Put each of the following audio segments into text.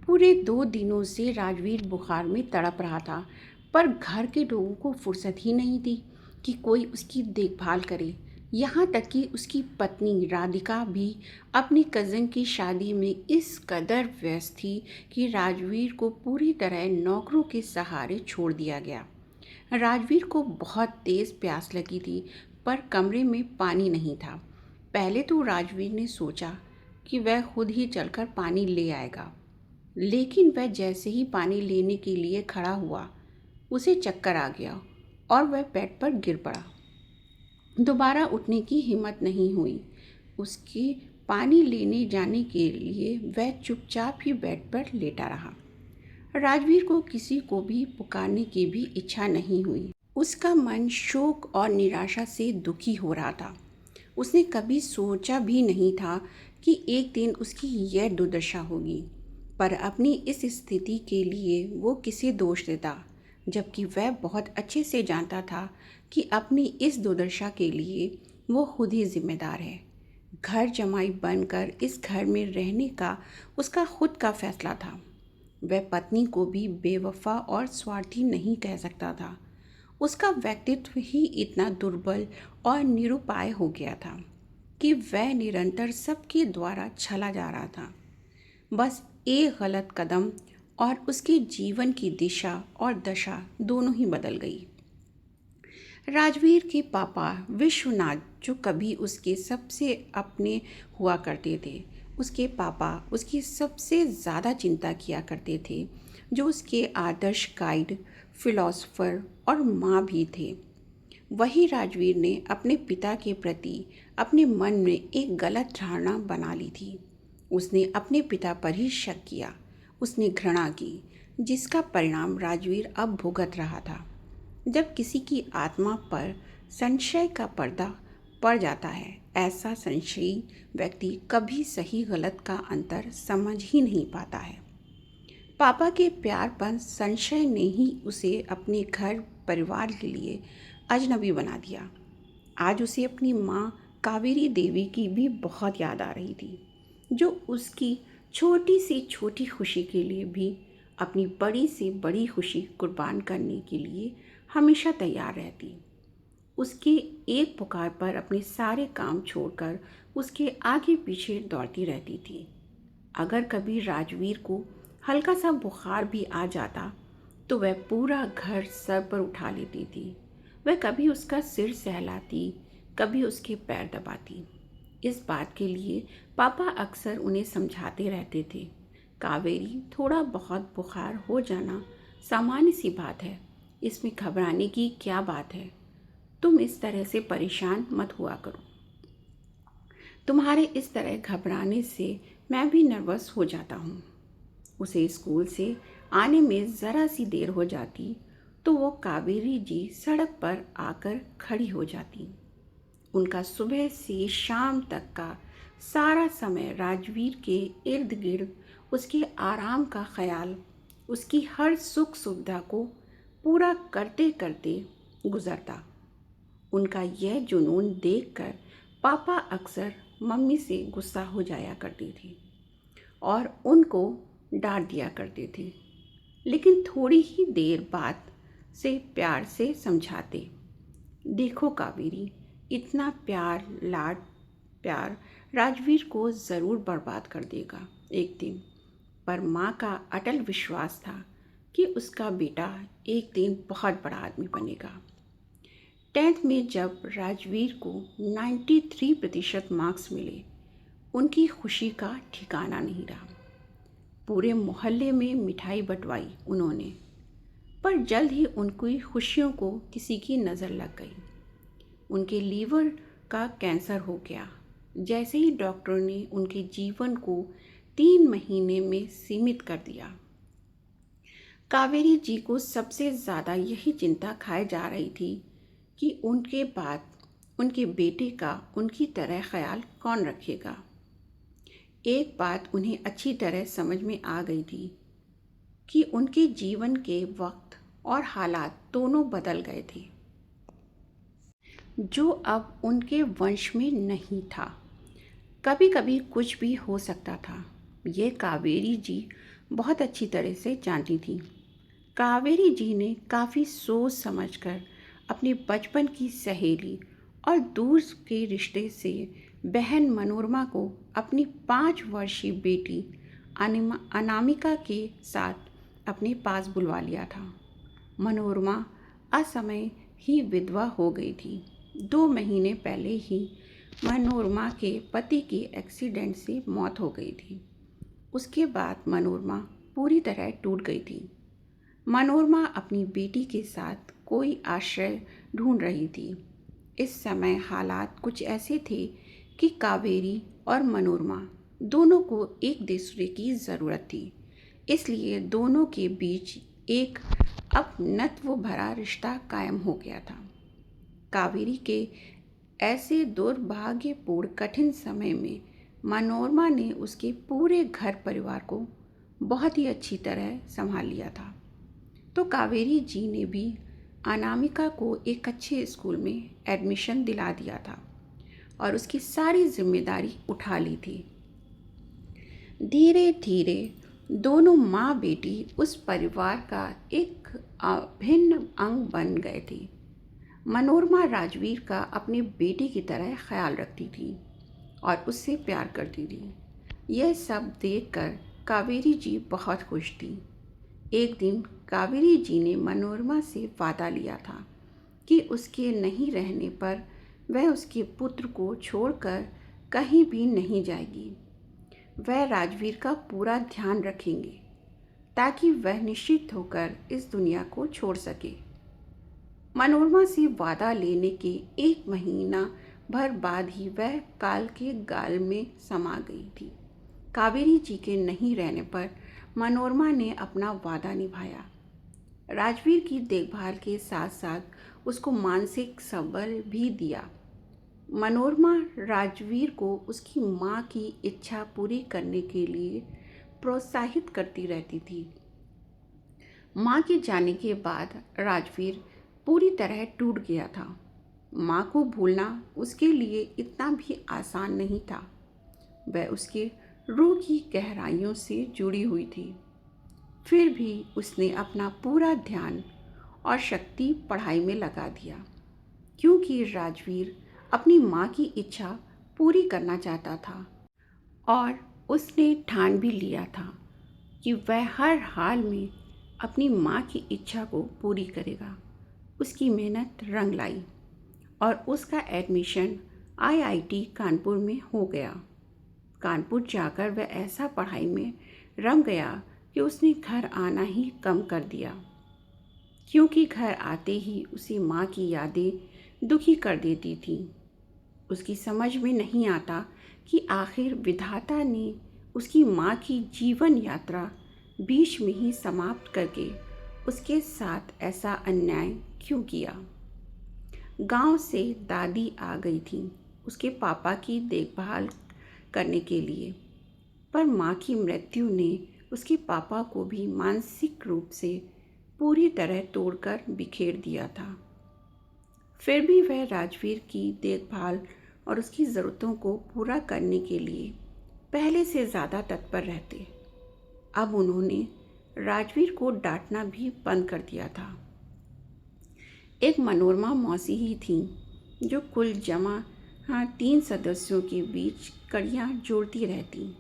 पूरे 2 दिनों से राजवीर बुखार में तड़प रहा था, पर घर के लोगों को फुर्सत ही नहीं थी कि कोई उसकी देखभाल करे। यहाँ तक कि उसकी पत्नी राधिका भी अपनी कज़न की शादी में इस कदर व्यस्त थी कि राजवीर को पूरी तरह नौकरों के सहारे छोड़ दिया गया। राजवीर को बहुत तेज़ प्यास लगी थी, पर कमरे में पानी नहीं था। पहले तो राजवीर ने सोचा कि वह खुद ही चलकर पानी ले आएगा, लेकिन वह जैसे ही पानी लेने के लिए खड़ा हुआ, उसे चक्कर आ गया और वह बेड पर गिर पड़ा। दोबारा उठने की हिम्मत नहीं हुई। उसके पानी लेने जाने के लिए वह चुपचाप ही बेड पर लेटा रहा। राजवीर को किसी को भी पुकारने की भी इच्छा नहीं हुई। उसका मन शोक और निराशा से दुखी हो रहा था। उसने कभी सोचा भी नहीं था कि एक दिन उसकी यह दुर्दशा होगी, पर अपनी इस स्थिति के लिए वो किसे दोष देता, जबकि वह बहुत अच्छे से जानता था कि अपनी इस दुर्दशा के लिए वो खुद ही जिम्मेदार है। घर जमाई बनकर इस घर में रहने का उसका खुद का फैसला था। वह पत्नी को भी बेवफा और स्वार्थी नहीं कह सकता था। उसका व्यक्तित्व ही इतना दुर्बल और निरुपाय हो गया था कि वह निरंतर सबके द्वारा छला जा रहा था। बस एक गलत कदम और उसके जीवन की दिशा और दशा दोनों ही बदल गई। राजवीर के पापा विश्वनाथ, जो कभी उसके सबसे अपने हुआ करते थे, उसके पापा उसकी सबसे ज़्यादा चिंता किया करते थे, जो उसके आदर्श गाइड, फिलॉसफर और माँ भी थे। वही राजवीर ने अपने पिता के प्रति अपने मन में एक गलत धारणा बना ली थी। उसने अपने पिता पर ही शक किया, उसने घृणा की, जिसका परिणाम राजवीर अब भुगत रहा था। जब किसी की आत्मा पर संशय का पर्दा पड़ जाता है, ऐसा संशयी व्यक्ति कभी सही गलत का अंतर समझ ही नहीं पाता है। पापा के प्यार पर संशय ने ही उसे अपने घर परिवार के लिए अजनबी बना दिया। आज उसे अपनी माँ कावेरी देवी की भी बहुत याद आ रही थी, जो उसकी छोटी से छोटी खुशी के लिए भी अपनी बड़ी से बड़ी खुशी कुर्बान करने के लिए हमेशा तैयार रहती। उसके एक पुकार पर अपने सारे काम छोड़कर उसके आगे पीछे दौड़ती रहती थी। अगर कभी राजवीर को हल्का सा बुखार भी आ जाता, तो वह पूरा घर सर पर उठा लेती थी। वह कभी उसका सिर सहलाती, कभी उसके पैर दबाती। इस बात के लिए पापा अक्सर उन्हें समझाते रहते थे, कावेरी, थोड़ा बहुत बुखार हो जाना सामान्य सी बात है, इसमें घबराने की क्या बात है। तुम इस तरह से परेशान मत हुआ करो। तुम्हारे इस तरह घबराने से मैं भी नर्वस हो जाता हूँ। उसे स्कूल से आने में ज़रा सी देर हो जाती तो वो कावेरी जी सड़क पर आकर खड़ी हो जाती। उनका सुबह से शाम तक का सारा समय राजवीर के इर्द गिर्द उसके आराम का ख्याल, उसकी हर सुख सुविधा को पूरा करते करते गुजरता। उनका यह जुनून देखकर पापा अक्सर मम्मी से गुस्सा हो जाया करती थी और उनको डांट दिया करते थे, लेकिन थोड़ी ही देर बाद से प्यार से समझाते। देखो कावेरी, इतना प्यार, लाड प्यार राजवीर को ज़रूर बर्बाद कर देगा एक दिन, पर माँ का अटल विश्वास था कि उसका बेटा एक दिन बहुत बड़ा आदमी बनेगा। 10th में जब राजवीर को 93% मार्क्स मिले, उनकी खुशी का ठिकाना नहीं रहा। पूरे मोहल्ले में मिठाई बंटवाई उन्होंने, पर जल्द ही उनकी खुशियों को किसी की नज़र लग गई। उनके लीवर का कैंसर हो गया। जैसे ही डॉक्टर ने उनके जीवन को 3 महीने में सीमित कर दिया, कावेरी जी को सबसे ज़्यादा यही चिंता खाए जा रही थी कि उनके बाद उनके बेटे का उनकी तरह ख्याल कौन रखेगा। एक बात उन्हें अच्छी तरह समझ में आ गई थी कि उनके जीवन के वक्त और हालात दोनों बदल गए थे, जो अब उनके वंश में नहीं था। कभी कभी कुछ भी हो सकता था। ये कावेरी जी बहुत अच्छी तरह से जानती थी। कावेरी जी ने काफ़ी सोच समझकर अपनी बचपन की सहेली और दूर के रिश्ते से बहन मनोरमा को अपनी 5 वर्षीय बेटी अनामिका के साथ अपने पास बुलवा लिया था। मनोरमा असमय ही विधवा हो गई थी। 2 महीने पहले ही मनोरमा के पति की एक्सीडेंट से मौत हो गई थी। उसके बाद मनोरमा पूरी तरह टूट गई थी। मनोरमा अपनी बेटी के साथ कोई आश्रय ढूंढ रही थी। इस समय हालात कुछ ऐसे थे कि कावेरी और मनोरमा दोनों को एक दूसरे की ज़रूरत थी। इसलिए दोनों के बीच एक अपनत्व भरा रिश्ता कायम हो गया था। कावेरी के ऐसे दुर्भाग्यपूर्ण कठिन समय में मनोरमा ने उसके पूरे घर परिवार को बहुत ही अच्छी तरह संभाल लिया था। तो कावेरी जी ने भी अनामिका को एक अच्छे स्कूल में एडमिशन दिला दिया था और उसकी सारी जिम्मेदारी उठा ली थी। धीरे धीरे दोनों माँ बेटी उस परिवार का एक अभिन्न अंग बन गए थे। मनोरमा राजवीर का अपनी बेटी की तरह ख्याल रखती थी और उससे प्यार करती थी। यह सब देखकर कावेरी जी बहुत खुश थी। एक दिन कावेरी जी ने मनोरमा से वादा लिया था कि उसके नहीं रहने पर वह उसके पुत्र को छोड़कर कहीं भी नहीं जाएगी। वह राजवीर का पूरा ध्यान रखेंगे ताकि वह निश्चित होकर इस दुनिया को छोड़ सके। मनोरमा से वादा लेने के 1 महीना भर बाद ही वह काल के गाल में समा गई थी। कावेरी जी के नहीं रहने पर मनोरमा ने अपना वादा निभाया। राजवीर की देखभाल के साथ साथ उसको मानसिक सबल भी दिया। मनोरमा राजवीर को उसकी माँ की इच्छा पूरी करने के लिए प्रोत्साहित करती रहती थी। माँ के जाने के बाद राजवीर पूरी तरह टूट गया था। माँ को भूलना उसके लिए इतना भी आसान नहीं था। वह उसके रूह की गहराइयों से जुड़ी हुई थी। फिर भी उसने अपना पूरा ध्यान और शक्ति पढ़ाई में लगा दिया, क्योंकि राजवीर अपनी माँ की इच्छा पूरी करना चाहता था और उसने ठान भी लिया था कि वह हर हाल में अपनी माँ की इच्छा को पूरी करेगा। उसकी मेहनत रंग लाई और उसका एडमिशन आईआईटी कानपुर में हो गया। कानपुर जाकर वह ऐसा पढ़ाई में रम गया कि उसने घर आना ही कम कर दिया, क्योंकि घर आते ही उसे माँ की यादें दुखी कर देती थीं। उसकी समझ में नहीं आता कि आखिर विधाता ने उसकी माँ की जीवन यात्रा बीच में ही समाप्त करके उसके साथ ऐसा अन्याय क्यों किया। गांव से दादी आ गई थी उसके पापा की देखभाल करने के लिए, पर माँ की मृत्यु ने उसके पापा को भी मानसिक रूप से पूरी तरह तोड़कर बिखेर दिया था। फिर भी वह राजवीर की देखभाल और उसकी ज़रूरतों को पूरा करने के लिए पहले से ज़्यादा तत्पर रहते। अब उन्होंने राजवीर को डांटना भी बंद कर दिया था। एक मनोरमा मौसी ही थी जो कुल जमा 3 सदस्यों के बीच कड़ियाँ जोड़ती रहती।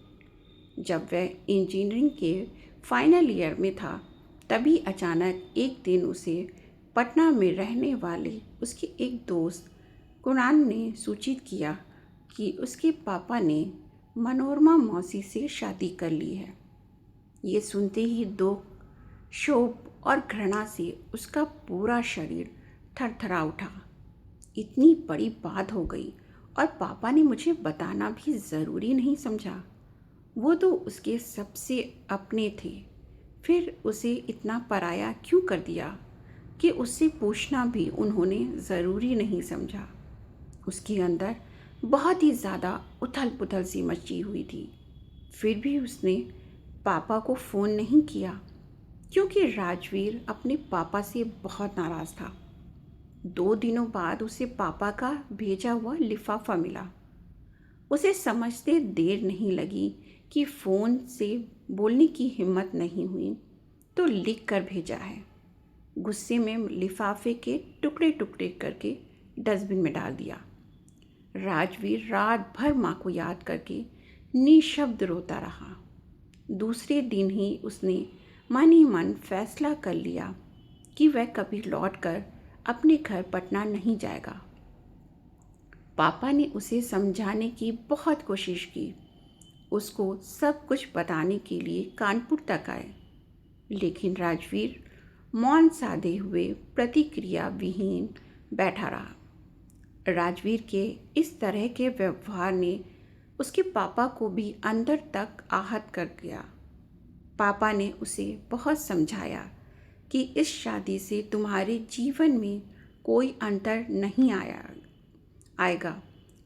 जब वह इंजीनियरिंग के फाइनल ईयर में था, तभी अचानक एक दिन उसे पटना में रहने वाले उसके एक दोस्त कुणाल ने सूचित किया कि उसके पापा ने मनोरमा मौसी से शादी कर ली है। ये सुनते ही दुख, शोक और घृणा से उसका पूरा शरीर थरथरा उठा। इतनी बड़ी बात हो गई और पापा ने मुझे बताना भी ज़रूरी नहीं समझा। वो तो उसके सबसे अपने थे, फिर उसे इतना पराया क्यों कर दिया कि उससे पूछना भी उन्होंने ज़रूरी नहीं समझा। उसके अंदर बहुत ही ज़्यादा उथल पुथल सी मची हुई थी। फिर भी उसने पापा को फ़ोन नहीं किया, क्योंकि राजवीर अपने पापा से बहुत नाराज़ था। 2 दिनों बाद उसे पापा का भेजा हुआ लिफाफा मिला। उसे समझते देर नहीं लगी कि फ़ोन से बोलने की हिम्मत नहीं हुई तो लिख कर भेजा है। गुस्से में लिफाफे के टुकड़े टुकड़े करके डस्टबिन में डाल दिया। राजवीर रात भर माँ को याद करके निशब्द रोता रहा। दूसरे दिन ही उसने मन ही मन फैसला कर लिया कि वह कभी लौटकर अपने घर पटना नहीं जाएगा। पापा ने उसे समझाने की बहुत कोशिश की, उसको सब कुछ बताने के लिए कानपुर तक आए, लेकिन राजवीर मौन साधे हुए प्रतिक्रिया विहीन बैठा रहा। राजवीर के इस तरह के व्यवहार ने उसके पापा को भी अंदर तक आहत कर गया। पापा ने उसे बहुत समझाया कि इस शादी से तुम्हारे जीवन में कोई अंतर नहीं आएगा।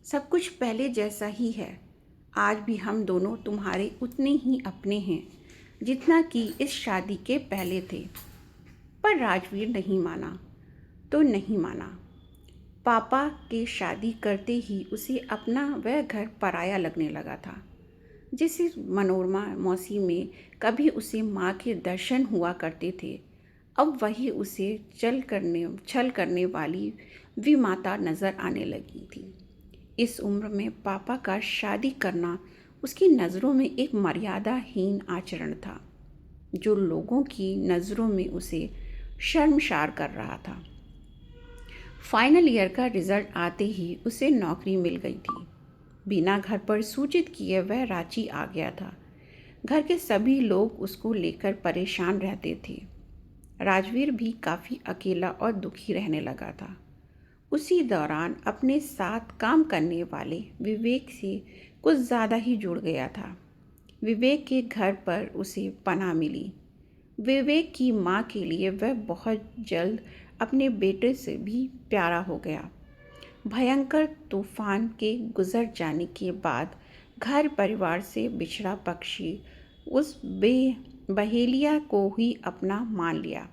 सब कुछ पहले जैसा ही है। आज भी हम दोनों तुम्हारे उतने ही अपने हैं जितना कि इस शादी के पहले थे। पर राजवीर नहीं माना तो नहीं माना। पापा के शादी करते ही उसे अपना वह घर पराया लगने लगा था। जिस मनोरमा मौसी में कभी उसे माँ के दर्शन हुआ करते थे, अब वही उसे छल करने वाली विमाता नज़र आने लगी थी। इस उम्र में पापा का शादी करना उसकी नज़रों में एक मर्यादाहीन आचरण था, जो लोगों की नज़रों में उसे शर्मसार कर रहा था। फाइनल ईयर का रिज़ल्ट आते ही उसे नौकरी मिल गई थी। बिना घर पर सूचित किए वह रांची आ गया था। घर के सभी लोग उसको लेकर परेशान रहते थे। राजवीर भी काफ़ी अकेला और दुखी रहने लगा था। उसी दौरान अपने साथ काम करने वाले विवेक से कुछ ज़्यादा ही जुड़ गया था। विवेक के घर पर उसे पनाह मिली। विवेक की माँ के लिए वह बहुत जल्द अपने बेटे से भी प्यारा हो गया। भयंकर तूफान के गुजर जाने के बाद घर परिवार से बिछड़ा पक्षी उस बहेलिया को ही अपना मान लिया,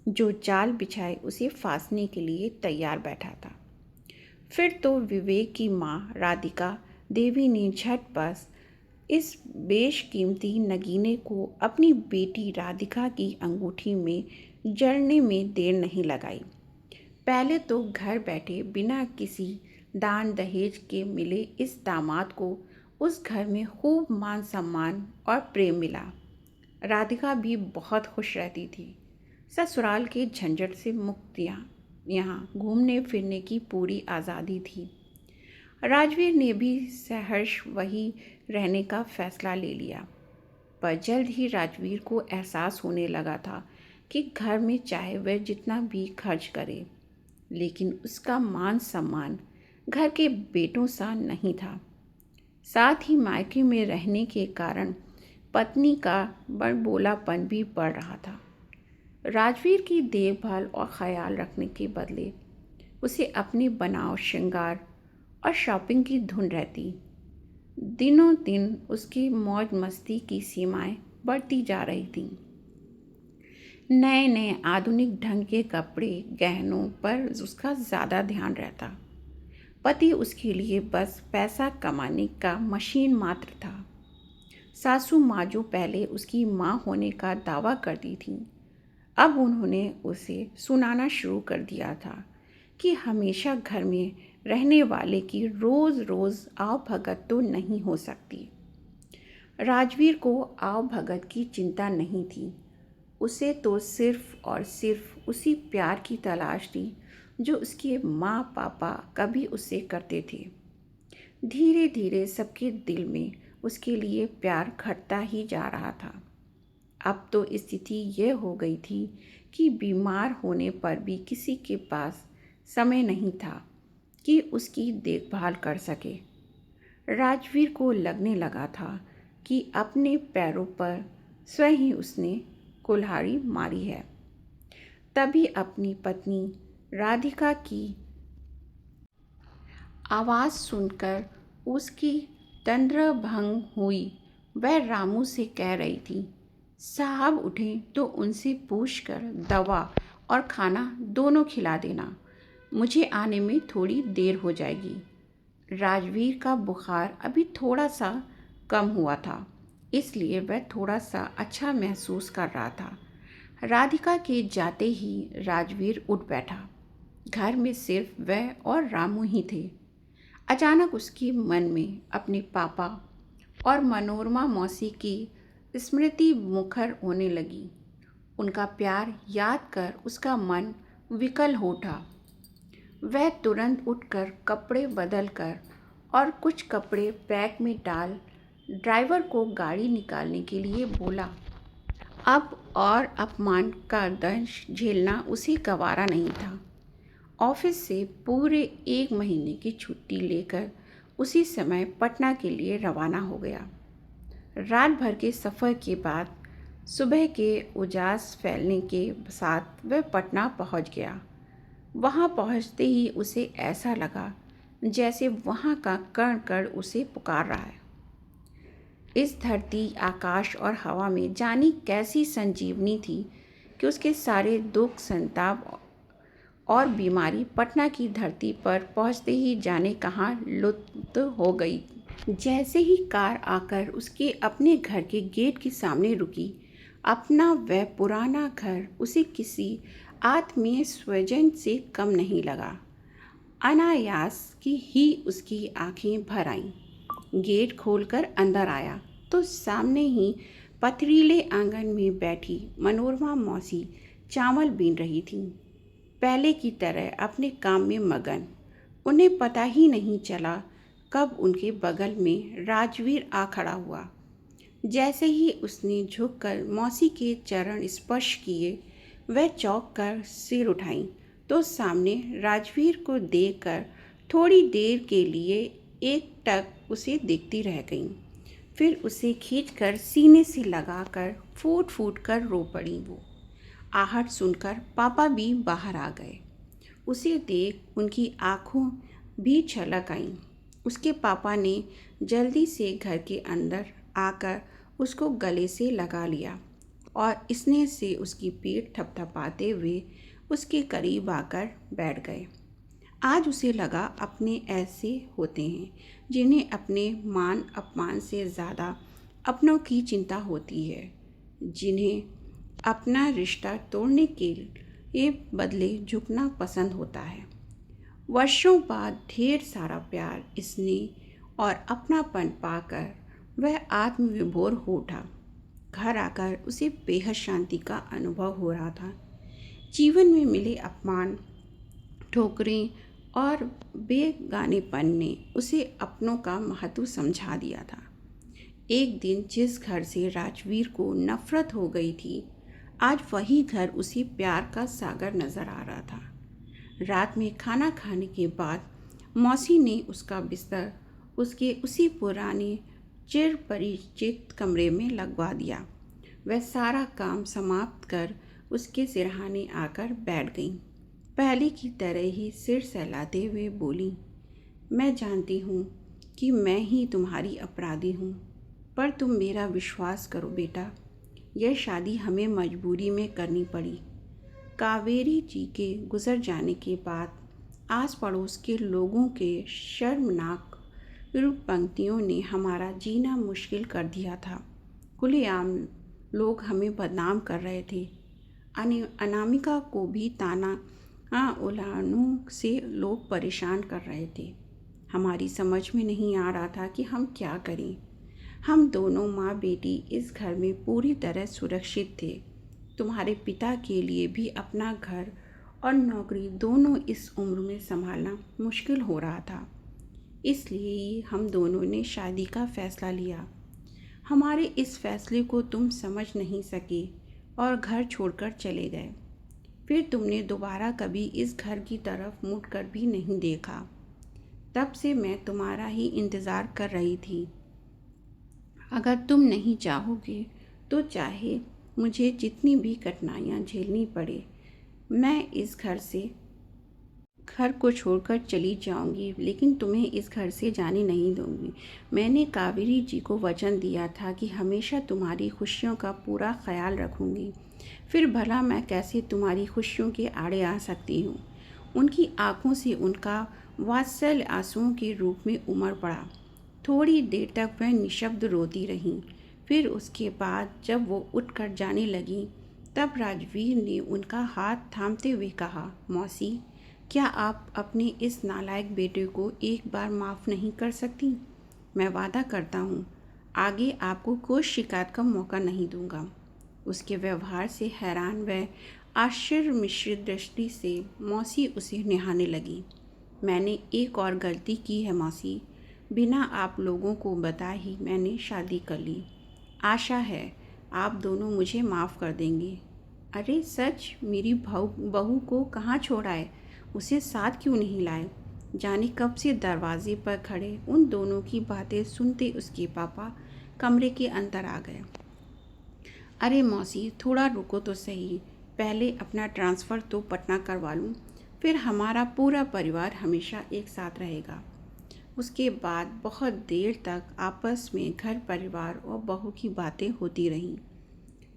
जो जाल बिछाए उसे फांसने के लिए तैयार बैठा था। फिर तो विवेक की माँ राधिका देवी ने झटपट इस बेशकीमती नगीने को अपनी बेटी राधिका की अंगूठी में जड़ने में देर नहीं लगाई। पहले तो घर बैठे बिना किसी दान दहेज के मिले इस दामाद को उस घर में खूब मान सम्मान और प्रेम मिला। राधिका भी बहुत खुश रहती थी। ससुराल के झंझट से मुक्तियाँ, यहाँ घूमने फिरने की पूरी आज़ादी थी। राजवीर ने भी सहर्ष वही रहने का फैसला ले लिया। पर जल्द ही राजवीर को एहसास होने लगा था कि घर में चाहे वह जितना भी खर्च करे, लेकिन उसका मान सम्मान घर के बेटों सा नहीं था। साथ ही मायके में रहने के कारण पत्नी का बड़बोलापन भी बढ़ रहा था। राजवीर की देखभाल और ख्याल रखने के बदले उसे अपने बनाव श्रृंगार और शॉपिंग की धुन रहती। दिनों दिन उसकी मौज मस्ती की सीमाएं बढ़ती जा रही थीं। नए नए आधुनिक ढंग के कपड़े गहनों पर उसका ज़्यादा ध्यान रहता। पति उसके लिए बस पैसा कमाने का मशीन मात्र था। सासू माँ जो पहले उसकी माँ होने का दावा करती थीं, अब उन्होंने उसे सुनाना शुरू कर दिया था कि हमेशा घर में रहने वाले की रोज़ रोज़ आव भगत तो नहीं हो सकती। राजवीर को आव भगत की चिंता नहीं थी। उसे तो सिर्फ और सिर्फ उसी प्यार की तलाश थी जो उसके माँ पापा कभी उसे करते थे। धीरे धीरे सबके दिल में उसके लिए प्यार घटता ही जा रहा था। अब तो स्थिति यह हो गई थी कि बीमार होने पर भी किसी के पास समय नहीं था कि उसकी देखभाल कर सके। राजवीर को लगने लगा था कि अपने पैरों पर स्वयं ही उसने कुल्हाड़ी मारी है। तभी अपनी पत्नी राधिका की आवाज़ सुनकर उसकी तंद्रा भंग हुई। वह रामू से कह रही थी, साहब उठें तो उनसे पूछकर दवा और खाना दोनों खिला देना, मुझे आने में थोड़ी देर हो जाएगी। राजवीर का बुखार अभी थोड़ा सा कम हुआ था। इसलिए वह थोड़ा सा अच्छा महसूस कर रहा था। राधिका के जाते ही राजवीर उठ बैठा। घर में सिर्फ वह और रामू ही थे। अचानक उसके मन में अपने पापा और मनोरमा मौसी की स्मृति मुखर होने लगी। उनका प्यार याद कर उसका मन विकल हो उठा। वह तुरंत उठकर कपड़े बदल कर और कुछ कपड़े बैग में डाल ड्राइवर को गाड़ी निकालने के लिए बोला। अब और अपमान का दंश झेलना उसे गवारा नहीं था। ऑफिस से पूरे 1 महीने की छुट्टी लेकर उसी समय पटना के लिए रवाना हो गया। रात भर के सफ़र के बाद सुबह के उजास फैलने के साथ वह पटना पहुंच गया। वहां पहुंचते ही उसे ऐसा लगा जैसे वहां का कण कण उसे पुकार रहा है। इस धरती, आकाश और हवा में जानी कैसी संजीवनी थी कि उसके सारे दुख, संताप और बीमारी पटना की धरती पर पहुंचते ही जाने कहाँ लुप्त हो गई। जैसे ही कार आकर उसके अपने घर के गेट के सामने रुकी, अपना वह पुराना घर उसे किसी आत्मीय स्वजन से कम नहीं लगा। अनायास की ही उसकी आंखें भर आईं। गेट खोलकर अंदर आया तो सामने ही पथरीले आंगन में बैठी मनोरमा मौसी चावल बीन रही थीं। पहले की तरह अपने काम में मगन। उन्हें पता ही नहीं चला कब उनके बगल में राजवीर आ खड़ा हुआ। जैसे ही उसने झुककर मौसी के चरण स्पर्श किए, वह चौंक कर सिर उठाई तो सामने राजवीर को देखकर थोड़ी देर के लिए एकटक उसे देखती रह गईं। फिर उसे खींचकर सीने से लगाकर फूट फूट कर रो पड़ी। वो आहट सुनकर पापा भी बाहर आ गए। उसे देख उनकी आंखों भी छलक आईं। उसके पापा ने जल्दी से घर के अंदर आकर उसको गले से लगा लिया और स्नेह से उसकी पीठ थपथपाते हुए उसके करीब आकर बैठ गए। आज उसे लगा अपने ऐसे होते हैं जिन्हें अपने मान अपमान से ज़्यादा अपनों की चिंता होती है, जिन्हें अपना रिश्ता तोड़ने के लिए बदले झुकना पसंद होता है। वर्षों बाद ढेर सारा प्यार, स्नेह और अपनापन पाकर वह आत्मविभोर हो उठा। घर आकर उसे बेहद शांति का अनुभव हो रहा था। जीवन में मिले अपमान, ठोकरें और बेगानेपन ने उसे अपनों का महत्व समझा दिया था। एक दिन जिस घर से राजवीर को नफरत हो गई थी, आज वही घर उसे प्यार का सागर नजर आ रहा था। रात में खाना खाने के बाद मौसी ने उसका बिस्तर उसके उसी पुराने चिर परिचित कमरे में लगवा दिया। वह सारा काम समाप्त कर उसके सिरहाने आकर बैठ गई। पहले की तरह ही सिर सहलाते हुए बोली, मैं जानती हूँ कि मैं ही तुम्हारी अपराधी हूँ, पर तुम मेरा विश्वास करो बेटा, यह शादी हमें मजबूरी में करनी पड़ी। कावेरी जी के गुजर जाने के बाद आस पड़ोस के लोगों के शर्मनाक पंक्तियों ने हमारा जीना मुश्किल कर दिया था। खुलेआम लोग हमें बदनाम कर रहे थे। अनामिका को भी ताना उलानों से लोग परेशान कर रहे थे। हमारी समझ में नहीं आ रहा था कि हम क्या करें। हम दोनों माँ बेटी इस घर में पूरी तरह सुरक्षित थे। तुम्हारे पिता के लिए भी अपना घर और नौकरी दोनों इस उम्र में संभालना मुश्किल हो रहा था। इसलिए ही हम दोनों ने शादी का फैसला लिया। हमारे इस फैसले को तुम समझ नहीं सके और घर छोड़कर चले गए। फिर तुमने दोबारा कभी इस घर की तरफ मुड़कर भी नहीं देखा। तब से मैं तुम्हारा ही इंतज़ार कर रही थी। अगर तुम नहीं चाहोगे तो चाहे मुझे जितनी भी कठिनाइयाँ झेलनी पड़े, मैं इस घर को छोड़कर चली जाऊंगी, लेकिन तुम्हें इस घर से जाने नहीं दूंगी। मैंने कावेरी जी को वचन दिया था कि हमेशा तुम्हारी खुशियों का पूरा ख्याल रखूंगी। फिर भला मैं कैसे तुम्हारी खुशियों के आड़े आ सकती हूँ। उनकी आंखों से उनका वात्सल्य आंसुओं के रूप में उमड़ पड़ा। थोड़ी देर तक वह निशब्द रोती रहीं। फिर उसके बाद जब वो उठकर जाने लगी तब राजवीर ने उनका हाथ थामते हुए कहा, मौसी, क्या आप अपने इस नालायक बेटे को एक बार माफ़ नहीं कर सकती? मैं वादा करता हूँ आगे आपको कोई शिकायत का मौका नहीं दूंगा। उसके व्यवहार से हैरान व आश्चर्य मिश्रित दृष्टि से मौसी उसे निहारने लगी। मैंने एक और गलती की है मौसी, बिना आप लोगों को बताए ही मैंने शादी कर ली। आशा है आप दोनों मुझे माफ़ कर देंगे। अरे सच, मेरी बहू को कहाँ छोड़ा है? उसे साथ क्यों नहीं लाए? जाने कब से दरवाजे पर खड़े उन दोनों की बातें सुनते उसके पापा कमरे के अंदर आ गए। अरे मौसी, थोड़ा रुको तो सही, पहले अपना ट्रांसफ़र तो पटना करवा लूँ, फिर हमारा पूरा परिवार हमेशा एक साथ रहेगा। उसके बाद बहुत देर तक आपस में घर परिवार और बहू की बातें होती रहीं।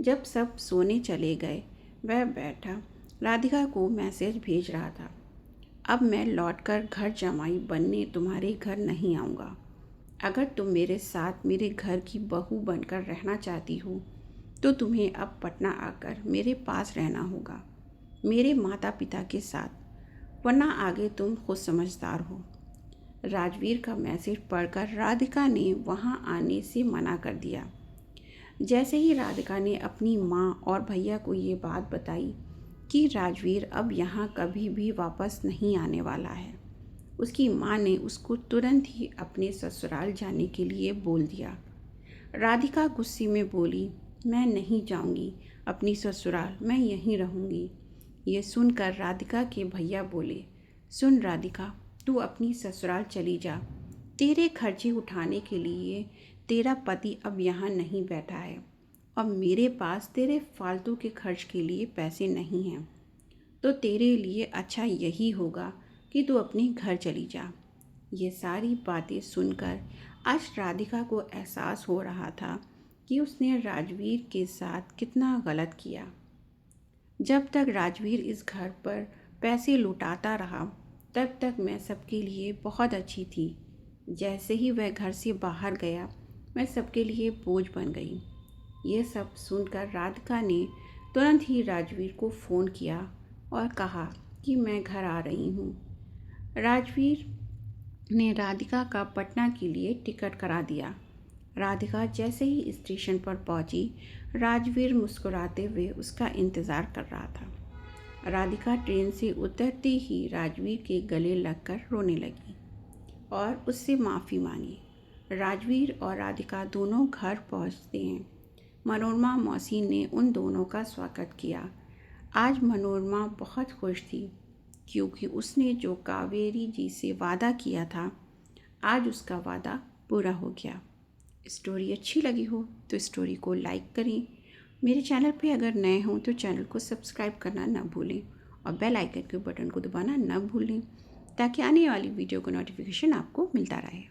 जब सब सोने चले गए वह बैठा राधिका को मैसेज भेज रहा था, अब मैं लौटकर घर जमाई बनने तुम्हारे घर नहीं आऊँगा। अगर तुम मेरे साथ मेरे घर की बहू बनकर रहना चाहती हो तो तुम्हें अब पटना आकर मेरे पास रहना होगा, मेरे माता पिता के साथ, वरना आगे तुम खुद समझदार हो। राजवीर का मैसेज पढ़कर राधिका ने वहां आने से मना कर दिया। जैसे ही राधिका ने अपनी माँ और भैया को ये बात बताई कि राजवीर अब यहाँ कभी भी वापस नहीं आने वाला है, उसकी माँ ने उसको तुरंत ही अपने ससुराल जाने के लिए बोल दिया। राधिका गुस्से में बोली, मैं नहीं जाऊंगी अपनी ससुराल, मैं यहीं रहूंगी। ये सुनकर राधिका के भैया बोले, सुन राधिका, तू अपनी ससुराल चली जा, तेरे खर्चे उठाने के लिए तेरा पति अब यहाँ नहीं बैठा है और मेरे पास तेरे फालतू के खर्च के लिए पैसे नहीं हैं, तो तेरे लिए अच्छा यही होगा कि तू अपने घर चली जा। ये सारी बातें सुनकर आज राधिका को एहसास हो रहा था कि उसने राजवीर के साथ कितना गलत किया। जब तक राजवीर इस घर पर पैसे लुटाता रहा तब तक मैं सबके लिए बहुत अच्छी थी। जैसे ही वह घर से बाहर गया मैं सबके लिए बोझ बन गई। ये सब सुनकर राधिका ने तुरंत ही राजवीर को फ़ोन किया और कहा कि मैं घर आ रही हूँ। राजवीर ने राधिका का पटना के लिए टिकट करा दिया। राधिका जैसे ही स्टेशन पर पहुंची, राजवीर मुस्कुराते हुए उसका इंतज़ार कर रहा था। राधिका ट्रेन से उतरते ही राजवीर के गले लगकर रोने लगी और उससे माफ़ी मांगी। राजवीर और राधिका दोनों घर पहुंचते हैं। मनोरमा मौसी ने उन दोनों का स्वागत किया। आज मनोरमा बहुत खुश थी क्योंकि उसने जो कावेरी जी से वादा किया था, आज उसका वादा पूरा हो गया। स्टोरी अच्छी लगी हो तो स्टोरी को लाइक करें। मेरे चैनल पे अगर नए हों तो चैनल को सब्सक्राइब करना ना भूलें और बेल आइकन के बटन को दबाना ना भूलें ताकि आने वाली वीडियो का नोटिफिकेशन आपको मिलता रहे।